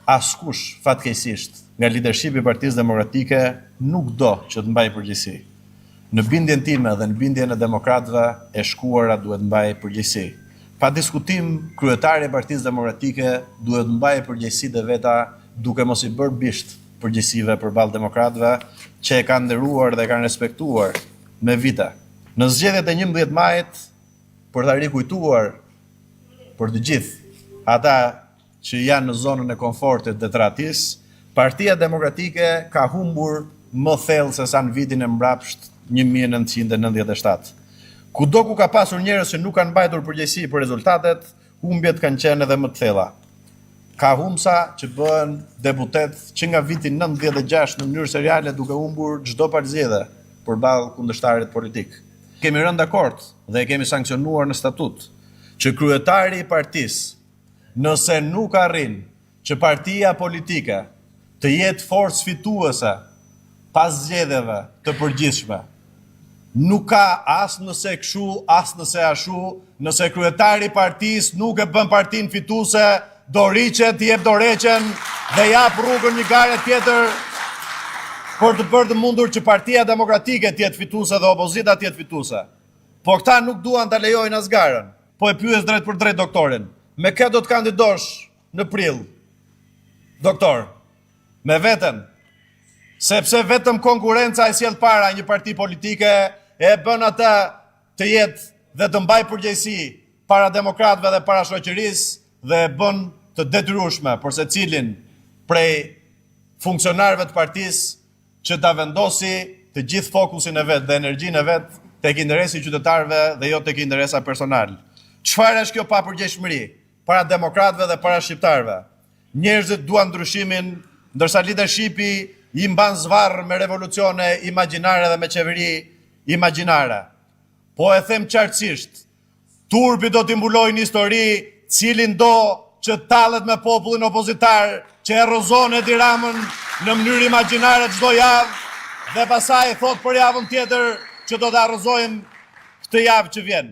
askush fatkeqësisht nga lidershipi i Partisë Demokratike nuk do që të mbajë përgjegjësi. Në bindjen time dhe në bindjen e demokratëve, e shkuara duhet mbajë përgjegjësi. Pa diskutim, kryetari i Partisë Demokratike duhet mbajë përgjegjësitë e veta, duke mos i bërë bisht përgjegjësive përballë demokratëve që e kanë nderuar dhe kanë respektuar me vite. Në zgjedhjet e 11 majit, për ta rikujtuar për të gjithë ata që janë në zonën e komfortit dhe tradhtisë, Partia Demokratike ka humbur më thellë se sa në vitin e mbrapsht 1997. Kudo ku ka pasur njerëz që nuk kanë mbajtur përgjegjësi për rezultatet, humbjet kanë qenë edhe më të thella. Ka humbsa që bëhen deputet që nga viti 96 në mënyrë seriale duke humbur çdo palëzjedhje përballë kundërshtarit politik. Kemi rënë dakord dhe e kemi sankcionuar në statut që kryetari i partisë, nëse nuk arrin që partia politike të jetë forcë fituese pas zgjedhjeve të përgjithshme, nuk ka as nëse kshu, as nëse ashu, nëse kryetari i partisë nuk e bën partinë fituese, do riqet, jep dorëheqjen dhe jap rrugën një gare tjetër për të bërë të mundur që Partia Demokratike të jetë fituese dhe opozita të jetë fituese. Po këta nuk duan ta lejojnë as garën. Po e pyes drejt për drejt doktorin. Me kë do të kandidosh në prill? Doktor, me veten. Sepse vetëm konkurenca e sjell para një parti politike e bën atë të jetë dhe të mbajë përgjegjësi para demokratëve dhe para shoqërisë dhe e bën të detyrueshme për secilin prej funksionarëve të partisë që ta vendosi të gjithë fokusin e vet dhe energjinë e vet tek interesi i qytetarëve dhe jo tek interesa personal. Çfarë është kjo papërgjegjshmëri para demokratëve dhe para shqiptarëve? Njerëzit duan ndryshimin, ndërsa leadershipi i mban zvarr me revolucione imagjinare dhe me qeveri imagjinare. Po e them qartësisht, turpi do t'i mbulojnë histori cilin do që tallet me popullin opozitar, që e rrëzon Edi Ramën në mënyrë imagjinare çdo javë dhe pastaj thot për javën tjetër që do ta rrëzojmë këtë javë që vjen.